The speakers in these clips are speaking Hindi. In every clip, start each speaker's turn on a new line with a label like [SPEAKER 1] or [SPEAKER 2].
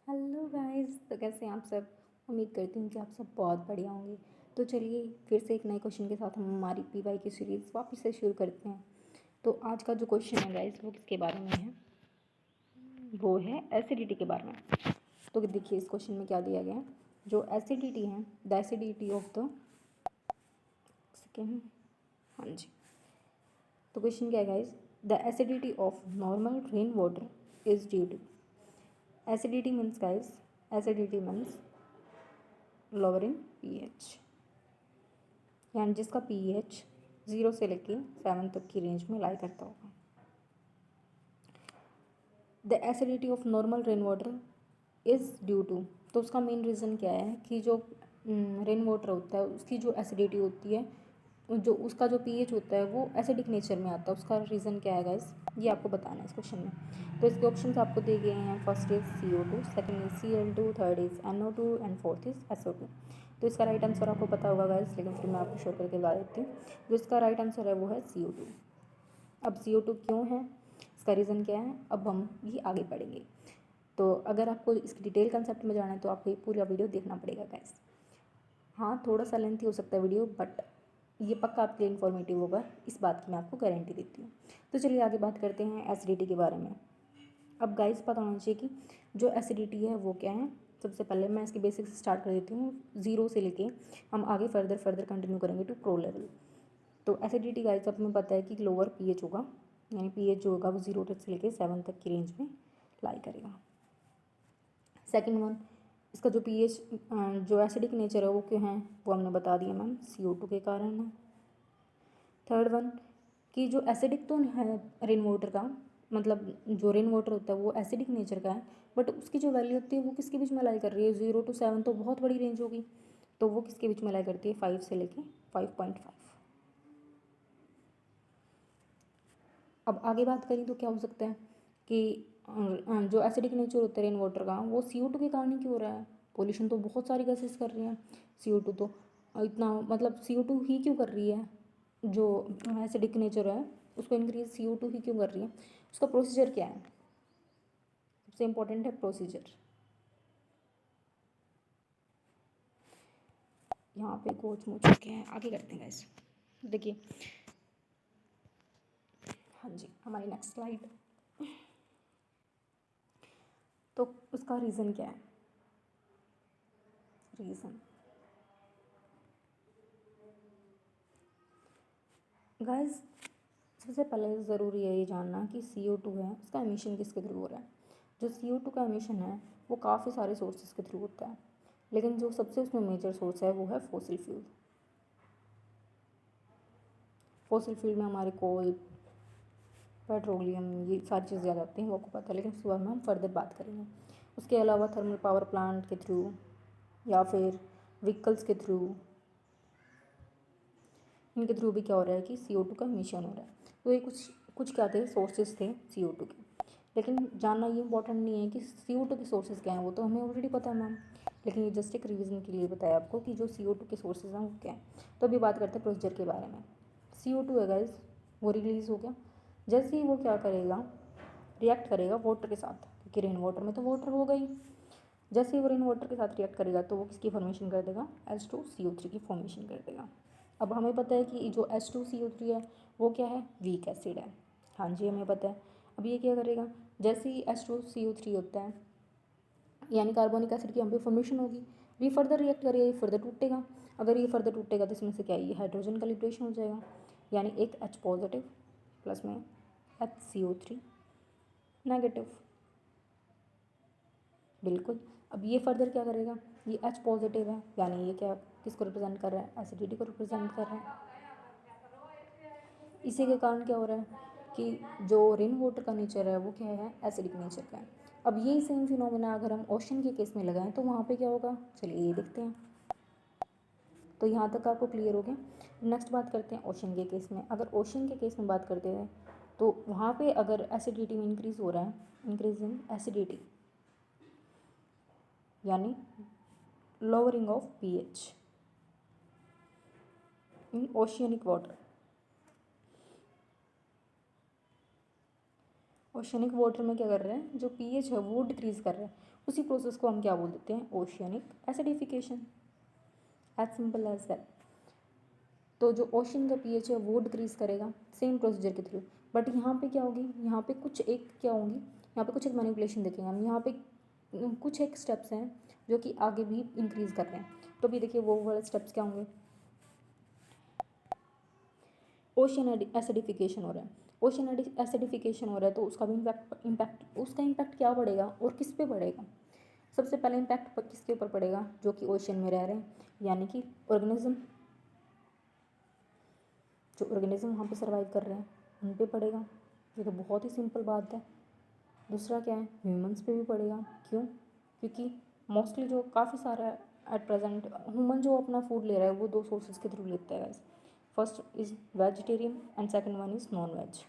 [SPEAKER 1] हेलो गाइस, तो कैसे हैं आप सब। उम्मीद करती हूँ कि आप सब बहुत बढ़िया होंगे। तो चलिए फिर से एक नए क्वेश्चन के साथ हम हमारी पीवाई की सीरीज़ वापस से शुरू करते हैं। तो आज का जो क्वेश्चन है गाइस वो किसके बारे में है, वो है एसिडिटी के बारे में। तो देखिए इस क्वेश्चन में क्या दिया गया है। जो एसिडिटी है, the acidity of the second, हाँ जी। तो क्वेश्चन क्या है guys, the acidity of normal rain water is due to. Acidity means guys, acidity means lower in pH, यानी जिसका पीएच 0 से लेके 7 तक की रेंज में लाई करता होगा। The acidity of normal rain water is due to, तो उसका मेन रीज़न क्या है कि जो रेन वाटर होता है उसकी जो एसिडिटी होती है, जो उसका जो पीएच होता है वो एसिडिक नेचर में आता है। उसका रीज़न क्या है गाइस, ये आपको बताना है इस क्वेश्चन में। तो इसके ऑप्शन आपको दिए गए हैं। First is CO2, second is Cl2, third is NO2 and fourth is SO2। तो इसका राइट आंसर आपको पता होगा गाइस, लेकिन फिर मैं आपको शोर करके बता देती हूँ। जो इसका राइट आंसर है वो है CO2। अब CO2 क्यों है, इसका रीज़न क्या है, अब हम ये आगे पढ़ेंगे। तो अगर आपको इसकी डिटेल कंसेप्ट में जाना है तो आपको ये पूरा वीडियो देखना पड़ेगा गाइस। हाँ, थोड़ा सा लेंथी हो सकता है वीडियो, बट ये पक्का आपके लिए इन्फॉर्मेटिव होगा, इस बात की मैं आपको गारंटी देती हूँ। तो चलिए आगे बात करते हैं एसिडिटी के बारे में। अब गाइस पता होना चाहिए कि जो एसिडिटी है वो क्या है। सबसे पहले मैं इसकी बेसिक से स्टार्ट कर देती हूँ, 0 से लेके हम आगे फर्दर कंटिन्यू करेंगे टू प्रो लेवल। तो एसिडिटी गाइस अब हमें पता है कि लोअर पीएच होगा, यानी पीएच जो होगा वो 0 से लेके 7 तक की रेंज में लाई करेगा। सेकेंड वन, इसका जो पीएच जो एसिडिक नेचर है वो क्यों है, वो हमने बता दिया मैम, CO2 के कारण है। थर्ड वन, कि जो एसिडिक तो है रेन वाटर का, मतलब जो रेन वाटर होता है वो एसिडिक नेचर का है, बट उसकी जो वैल्यू होती है वो किसके बीच में लाई कर रही है, 0 to 7 तो बहुत बड़ी रेंज होगी, तो वो किसके बीच में लाई करती है, 5 से लेके 5.5। अब आगे बात करें तो क्या हो सकता है कि जो एसिडिक नेचर होता है रेन वाटर का वो CO2 के कारण ही क्यों हो रहा है। पोल्यूशन तो बहुत सारी गैसेस कर रही हैं, CO2 तो इतना, मतलब CO2 ही क्यों कर रही है, जो एसिडिक नेचर है उसको इंक्रीज CO2 ही क्यों कर रही है। उसका प्रोसीजर क्या है, सबसे इम्पोर्टेंट है प्रोसीजर। यहाँ पे कोच मुझ चुके हैं, आगे करते हैं गाइस। देखिए, हाँ जी, हमारी नेक्स्ट स्लाइड। तो उसका रीज़न क्या है, रीज़न गाइस सबसे पहले ज़रूरी है ये जानना कि CO2 है उसका एमिशन किसके थ्रू हो रहा है। जो CO2 का एमिशन है वो काफ़ी सारे सोर्सेज के थ्रू होता है, लेकिन जो सबसे उसमें मेजर सोर्स है वो है फॉसिल फ्यूल। फॉसिल फ्यूल में हमारे कोल, पेट्रोलियम, ये सारी चीज़ें आ जाती हैं, वो आपको पता है, लेकिन उसके बारे में हम फर्दर बात करेंगे। उसके अलावा थर्मल पावर प्लांट के थ्रू या फिर व्हीकल्स के थ्रू, इनके थ्रू भी क्या हो रहा है कि CO2 का एमिशन हो रहा है। तो ये कुछ कुछ क्या थे, सोर्सेज थे CO2 के। लेकिन जानना ये इंपॉर्टेंट नहीं है कि CO2 के सोर्सेज क्या हैं, वो तो हमें ऑलरेडी पता है मैम, लेकिन ये जस्ट एक रिवीजन के लिए बताया आपको कि जो CO2 के सोर्सेज हैं वो क्या है। तो अभी बात करते हैं प्रोसीजर के बारे में। CO2 है गाइस, वो रिलीज़ हो गया, जैसे ही वो क्या करेगा, रिएक्ट करेगा वाटर के साथ, क्योंकि रेन वाटर में तो वाटर हो गई। जैसे ही वो रेन वाटर के साथ रिएक्ट करेगा तो वो किसकी फॉर्मेशन कर देगा, H2CO3 की फॉर्मेशन कर देगा। अब हमें पता है कि जो H2CO3 है वो क्या है, वीक एसिड है। हाँ जी, हमें पता है। अब ये क्या करेगा, जैसे ही H2CO3 होता है, यानी कार्बोनिक एसिड की यहाँ पे फॉर्मेशन होगी, ये फर्दर रिएक्ट करेगा, ये फर्दर टूटेगा। अगर ये फर्दर टूटेगा तो इसमें से क्या है, ये हाइड्रोजन का लिबरेशन हो जाएगा, यानी एक H पॉजिटिव प्लस में HCO3 नेगेटिव। बिल्कुल। अब ये फर्दर क्या करेगा, ये H पॉजिटिव है, यानी ये क्या किसको रिप्रेजेंट कर रहा है, एसिडिटी को रिप्रेजेंट कर रहा है। इसी के कारण क्या हो रहा है कि जो रेन वाटर का नेचर है वो क्या है, एसिडिक नेचर का है। अब यही सेम फिनोमेना अगर हम ओशन के केस में लगाएं तो वहाँ पे क्या होगा, चलिए ये देखते हैं। तो यहाँ तक आपको क्लियर हो गया। नेक्स्ट बात करते हैं ओशन के केस में। अगर ओशन के केस में बात करते हैं तो वहाँ पे अगर एसिडिटी में इंक्रीज़ हो रहा है, इंक्रीज इन एसिडिटी, यानी lowering of pH in oceanic water, oceanic water में क्या कर रहे हैं, जो पीएच है वो डिक्रीज़ कर रहा है, उसी प्रोसेस को हम क्या बोल देते हैं, oceanic acidification. As simple as that. तो जो ओशन का पीएच है वो डिक्रीज़ करेगा सेम प्रोसीजर के थ्रू, बट यहाँ पे क्या होगी, यहाँ पे कुछ एक क्या होंगी, यहाँ पे कुछ एक मैनिपुलेशन देखेंगे हम, यहाँ पे कुछ एक स्टेप्स हैं जो कि आगे भी इंक्रीज़ कर रहे हैं। तो भी देखिए वो वाले स्टेप्स क्या होंगे, ओशन एसिडिफिकेशन हो रहा है, ओशन एसिडिफिकेशन हो रहा है तो उसका भी इम्पैक्ट उसका इम्पैक्ट क्या पड़ेगा और किस पे पड़ेगा। सबसे पहले इम्पैक्ट किसके ऊपर पड़ेगा, जो कि ओशन में रह रहे हैं, यानी कि ऑर्गेनिज्म, जो ऑर्गेनिज्म वहाँ पे सर्वाइव कर रहे हैं उन पे पड़ेगा। ये तो बहुत ही सिंपल बात है। दूसरा क्या है, ह्यूमंस पे भी पड़ेगा। क्यों, क्योंकि मोस्टली जो काफ़ी सारा एट प्रेजेंट ह्यूमन जो अपना फूड ले रहा है वो दो सोर्सेज के थ्रू लेता है। First is vegetarian and second one is non veg.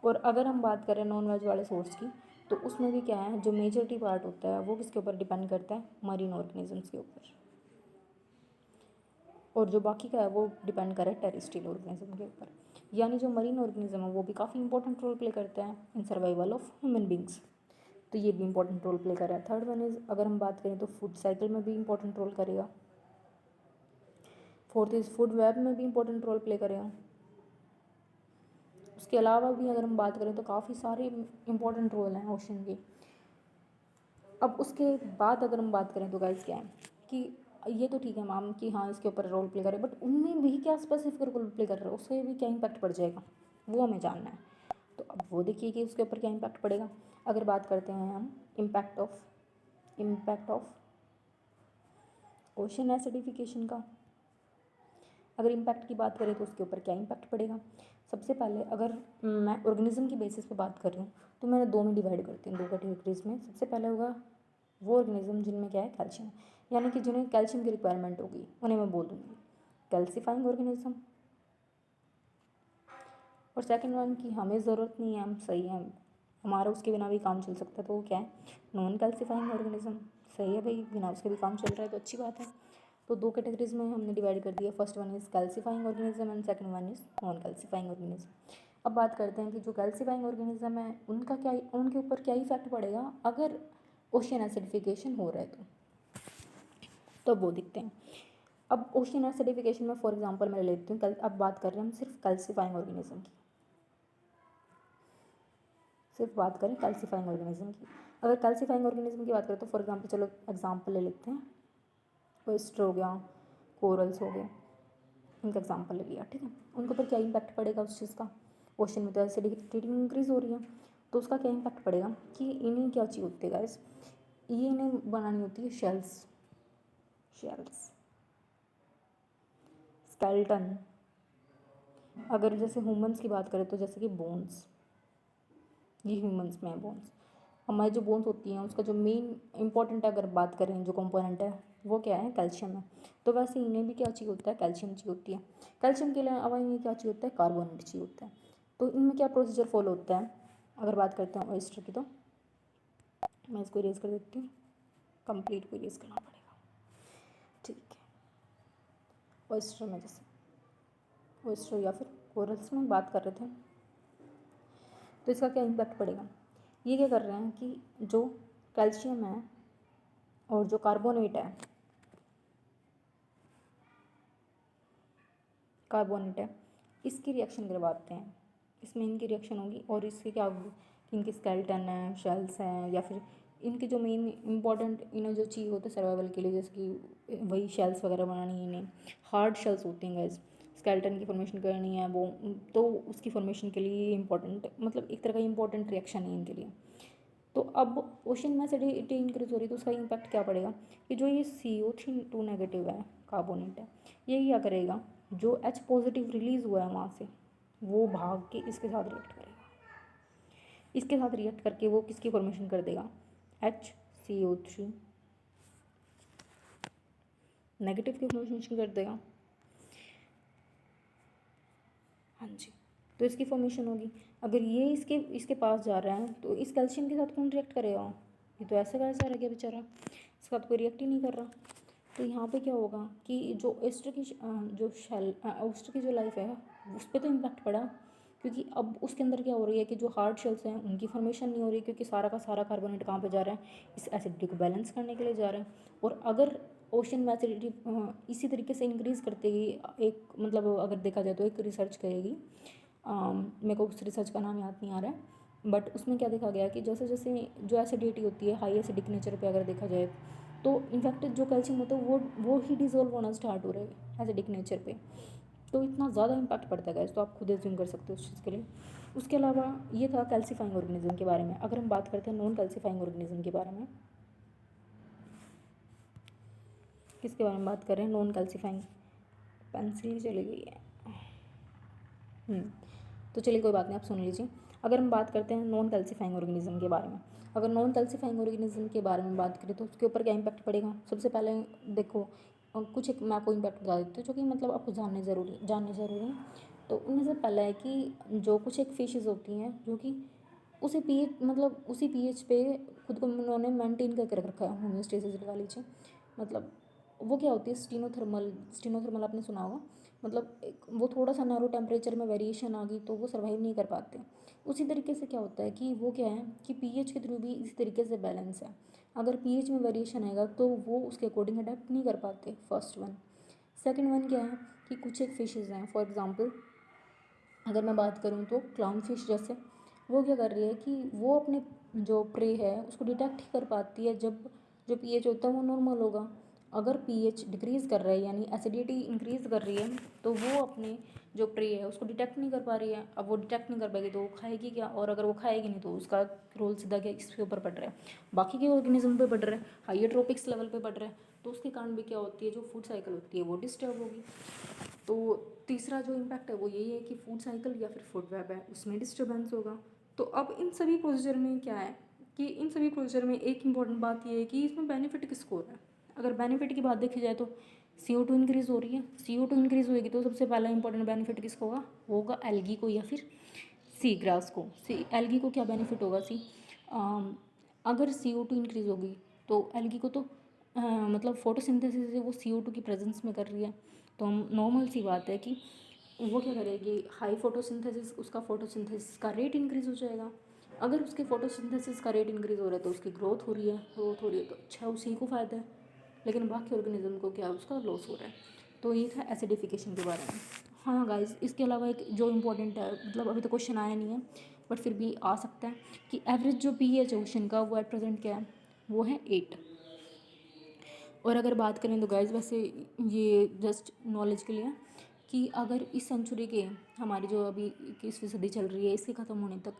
[SPEAKER 1] और अगर हम बात करें नॉन वेज वाले सोर्स की, तो उसमें भी क्या है, जो मेजॉरिटी पार्ट होता है वो किसके ऊपर डिपेंड करता है, मरीन ऑर्गेनिजम्स के ऊपर, और जो बाकी का है वो डिपेंड करे टेरेस्ट्रियल ऑर्गेनिज्म के ऊपर। यानी जो मरीन ऑर्गेनिज्म है वो भी काफ़ी इंपॉर्टेंट रोल प्ले करते हैं इन सर्वाइवल ऑफ ह्यूमन बींग्स, तो ये भी इंपॉर्टेंट रोल प्ले कर रहा है। थर्ड वन इज़ अगर हम बात करें तो फूड साइकिल में भी इंपॉर्टेंट रोल करेगा। फोर्थ इज़ फूड वेब में भी इंपॉर्टेंट रोल प्ले करेगा। उसके अलावा भी अगर हम बात करें तो काफ़ी सारे इंपॉर्टेंट रोल हैं ओशन के। अब उसके बाद अगर हम बात करें तो गाइस क्या है कि ये तो ठीक है मैम कि हाँ इसके ऊपर रोल प्ले करे, बट उनमें भी क्या स्पेसिफिक रोल प्ले कर रहा है, उससे भी क्या इम्पैक्ट पड़ जाएगा वो हमें जानना है। तो अब वो देखिए कि उसके ऊपर क्या इम्पैक्ट पड़ेगा। अगर बात करते हैं हम इम्पैक्ट ऑफ ओशन एसिडिफिकेशन का, अगर इम्पैक्ट की बात करें तो उसके ऊपर क्या इम्पैक्ट पड़ेगा। सबसे पहले अगर मैं ऑर्गेनिज्म की बेसिस पे बात कर रही हूँ तो मैंने दो में डिवाइड करती हूँ, दो कैटेगरीज में। सबसे पहले होगा वो ऑर्गेनिज्म जिनमें क्या है, कैल्शियम, यानी कि जिन्हें कैल्शियम की रिक्वायरमेंट होगी उन्हें मैं बोल दूँगी कैल्सीफाइंग ऑर्गेनिज्म। और सेकंड वन की हमें ज़रूरत नहीं है, हम सही है, हमारा उसके बिना भी काम चल सकता है, तो वो क्या है, नॉन कैल्सीफाइंग ऑर्गेनिज्म। सही है भाई, बिना उसके भी काम चल रहा है तो अच्छी बात है। तो दो कैटेगरीज में हमने डिवाइड कर दिया, first one is calcifying organism and second one is non calcifying organism. अब बात करते हैं कि जो कैल्सीफाइंग ऑर्गेनिज्म है उनका क्या, उनके ऊपर क्या इफेक्ट पड़ेगा अगर ओशियन एसिडिफिकेशन हो रहा है तो वो दिखते हैं। अब ओशियन एसिडिफिकेशन में फॉर एग्जांपल मैं ले लेती हूँ, कल अब बात कर रहे हैं हम सिर्फ कैल्सीफाइंग ऑर्गेनिज्म की, सिर्फ बात करें कैल्सीफाइंग ऑर्गेनिज्म की। अगर कैल्सीफाइंग ऑर्गेनिज्म की बात करें तो फॉर एग्जांपल चलो एग्जांपल ले लेते हैं, ओयस्टर हो गया, कोरल्स हो गए, इनका एग्जांपल ले लिया, ठीक है। उनके ऊपर क्या इम्पैक्ट पड़ेगा उस चीज़ का, ओशन में तो एसिडिटी इंक्रीज हो रही है तो उसका क्या इम्पैक्ट पड़ेगा कि इन्हें क्या चाहिए होती है गाइस, ये इन्हें बनानी होती है शेल्स स्केल्टन। अगर जैसे ह्यूमंस की बात करें तो जैसे कि बोन्स, ये ह्यूमंस में है बोन्स, हमारी जो बोन्स होती हैं उसका जो मेन इंपॉर्टेंट अगर बात करें जो कंपोनेंट है वो क्या है, कैल्शियम है। तो वैसे इन्हें भी क्या चाहिए होता है, कैल्शियम चाहिए होती है। कैल्शियम के अलावा इन्हें क्या चाहिए होता है, कार्बोनेट चाहिए होता है। तो इनमें क्या प्रोसीजर फॉलो होता है, अगर बात करते हैं ऑयस्टर की, तो मैं इसको इरेज कर देती हूँ, कंप्लीट को इरेज करना पड़ेगा, ठीक है। ऑयस्टर में जैसे ऑयस्टर या फिर कोरल्स में बात कर रहे थे, तो इसका क्या इम्पैक्ट पड़ेगा, ये क्या कर रहे हैं कि जो कैल्शियम है और जो कार्बोनेट है इसकी रिएक्शन करवाते हैं, इसमें इनकी रिएक्शन होगी और इससे क्या होगी कि इनके स्केल्टन हैं, शेल्स हैं, या फिर इनके जो मेन इंपॉर्टेंट इन्हें जो चाहिए होता है सर्वाइवल के लिए, जैसे कि वही शेल्स वगैरह बनानी है, इन्हें हार्ड शेल्स होती हैं गाइस, स्केल्टन की फॉर्मेशन करनी है वो, तो उसकी फॉर्मेशन के लिए इंपॉर्टेंट, मतलब एक तरह का इंपॉर्टेंट रिएक्शन है इनके लिए। तो अब ओशन में एसिडिटी इंक्रीज हो रही है तो उसका इम्पैक्ट क्या पड़ेगा कि जो ये CO2 नेगेटिव है, कार्बोनेट है, ये क्या करेगा, जो H पॉजिटिव रिलीज़ हुआ है वहाँ से वो भाग के इसके साथ रिएक्ट करेगा, इसके साथ रिएक्ट करके वो किसकी फॉर्मेशन कर देगा, HCO3 नेगेटिव की फॉर्मेशन कर देगा। हाँ जी, तो इसकी फॉर्मेशन होगी। अगर ये इसके पास जा रहा है तो इस कैल्शियम के साथ कौन रिएक्ट करेगा, ये तो ऐसा कैसा रह गया बेचारा, इसके साथ कोई रिएक्ट ही नहीं कर रहा। तो यहाँ पे क्या होगा कि जो ओस्टर की जो लाइफ है उस पर तो इम्पैक्ट पड़ा, क्योंकि अब उसके अंदर क्या हो रही है कि जो हार्ड शेल्स हैं उनकी फॉर्मेशन नहीं हो रही, क्योंकि सारा का सारा कार्बोनेट कहाँ पे जा रहा है, इस एसिडिटी को बैलेंस करने के लिए जा रहा है। और अगर ओशन में एसिडिटी इसी तरीके से इंक्रीज़ करते ही एक मतलब अगर देखा जाए तो एक रिसर्च करेगी, मेरे को उस रिसर्च का नाम याद नहीं आ रहा है, बट उसमें क्या देखा गया कि जैसे जैसे जो एसिडिटी होती है हाई एसिडिक नेचर पे अगर देखा जाए तो इनफैक्ट जो कैल्शियम होता है वो ही डिजोल्व होना स्टार्ट हो रहा है एसिडिक नेचर पे। तो इतना ज़्यादा इम्पैक्ट पड़ता है गाइस, तो आप खुद एज्यूम कर सकते हो उस चीज़ के लिए। उसके अलावा ये था कैल्सीफाइंग ऑर्गेनिज्म के बारे में। अगर हम बात करते हैं नॉन कैल्सीफाइंग ऑर्गेनिज्म के बारे में, किसके बारे में बात कर रहे हैं, नॉन कैल्सीफाइंग, पेंसिल चली गई है। तो चलिए कोई बात नहीं, आप सुन लीजिए। अगर हम बात करते हैं नॉन कैल्सीफाइंग ऑर्गेनिज्म के बारे में, अगर नॉन कैल्सीफाइंग ऑर्गेनिज्म के बारे में बात करें तो उसके ऊपर क्या इम्पैक्ट पड़ेगा। सबसे पहले देखो कुछ एक मैं आपको इम्पैक्ट बता देती हूँ जो कि मतलब आपको जानने ज़रूरी है। तो उनमें से पहला है कि जो कुछ एक फिशेज़ होती हैं जो कि उसी पीएच मतलब उसी पीएच पे खुद को उन्होंने मेंटेन करके रख रखा है, होम्योस्टेसिस लगा लीजिए। मतलब वो क्या होती है, स्टीनोथर्मल आपने सुना होगा। मतलब एक वो थोड़ा सा नैरो टेम्परेचर में वेरिएशन आ गई तो वो सर्वाइव नहीं कर पाते। उसी तरीके से क्या होता है कि वो क्या है कि पीएच के थ्रू भी इसी तरीके से बैलेंस है। अगर पीएच में वेरिएशन आएगा तो वो उसके अकॉर्डिंग अडेप्ट नहीं कर पाते, फर्स्ट वन। सेकेंड वन क्या है कि कुछ एक फिशेज़ हैं, फॉर एग्ज़ाम्पल अगर मैं बात करूँ तो क्लाउन फिश जैसे, वो क्या कर रही है कि वो अपने जो प्रे है उसको डिटेक्ट ही कर पाती है जब जो पीएच होता है वो नॉर्मल होगा। अगर पीएच डिक्रीज़ कर रहा है यानी एसिडिटी इंक्रीज़ कर रही है तो वो अपने जो प्रे है उसको डिटेक्ट नहीं कर पा रही है। अब वो डिटेक्ट नहीं कर पाएगी तो वो खाएगी क्या, और अगर वो खाएगी नहीं तो उसका रोल सीधा क्या इसके ऊपर पड़ रहा है, बाकी के ऑर्गेनिज्म पे पड़ रहा है, हाइयर ट्रॉपिक्स लेवल पे पड़ रहा है। तो उसके कारण भी क्या होती है, जो फूड साइकिल होती है वो डिस्टर्ब होगी। तो तीसरा जो इम्पैक्ट है वो यही है कि फूड साइकिल या फिर फूड वेब है उसमें डिस्टर्बेंस होगा। तो अब इन सभी प्रोसीजर में क्या है कि इन सभी प्रोसीजर में एक इम्पॉर्टेंट बात ये है कि इसमें बेनिफिट किसको हो रहा है। अगर बेनिफिट की बात देखी जाए तो CO2 इंक्रीज़ हो रही है। CO2 इंक्रीज़ होएगी तो सबसे पहला इंपॉर्टेंट बेनिफिट किसको होगा, वो होगा एल्गी को या फिर सी ग्रास को। एल्गी को क्या बेनिफिट होगा, अगर CO2 इंक्रीज़ होगी तो एल्गी को तो मतलब फोटोसिंथेसिस है वो CO2 की प्रेजेंस में कर रही है। तो हम नॉर्मल सी बात है कि वो क्या करेगी, हाई फोटोसिंथेसिस, उसका फोटोसिंथेसिस का रेट इंक्रीज़ हो जाएगा। अगर उसके फोटोसिंथेसिस का रेट इंक्रीज़ हो रहा है तो उसकी ग्रोथ हो रही है तो अच्छा उसी को फ़ायदा है, लेकिन बाकी ऑर्गेनिज्म को क्या उसका लॉस हो रहा है। तो ये था एसिडिफिकेशन के बारे में। हाँ गाइस, इसके अलावा एक जो इम्पोर्टेंट है, मतलब अभी तो क्वेश्चन आया नहीं है बट फिर भी आ सकता है कि एवरेज जो pH है ओशन का वो एट प्रेजेंट क्या है, वो है 8। और अगर बात करें तो गाइस वैसे ये जस्ट नॉलेज के लिए है कि अगर इस सेंचुरी के हमारी जो अभी 21वीं सदी चल रही है इसके ख़त्म होने तक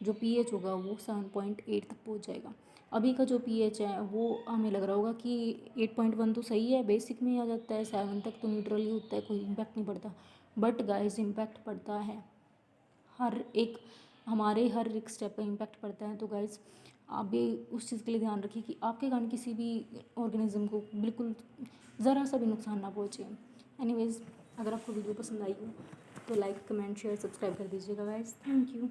[SPEAKER 1] जो pH होगा वो 7.8 तक पहुंच जाएगा। अभी का जो pH है वो हमें लग रहा होगा कि 8.1 तो सही है, बेसिक में ही आ जाता है, 7 तक तो न्यूट्रल ही होता है, कोई इम्पैक्ट नहीं पड़ता। बट गाइस इम्पैक्ट पड़ता है, हर एक हमारे हर एक स्टेप पे इम्पैक्ट पड़ता है। तो गाइस आप भी उस चीज़ के लिए ध्यान रखिए कि आपके कारण किसी भी ऑर्गेनिज्म को बिल्कुल ज़रा सा भी नुकसान ना पहुँचे। एनीवेज, अगर आपको वीडियो पसंद आई हो तो लाइक कमेंट शेयर सब्सक्राइब कर दीजिएगा गाइस। Thank you.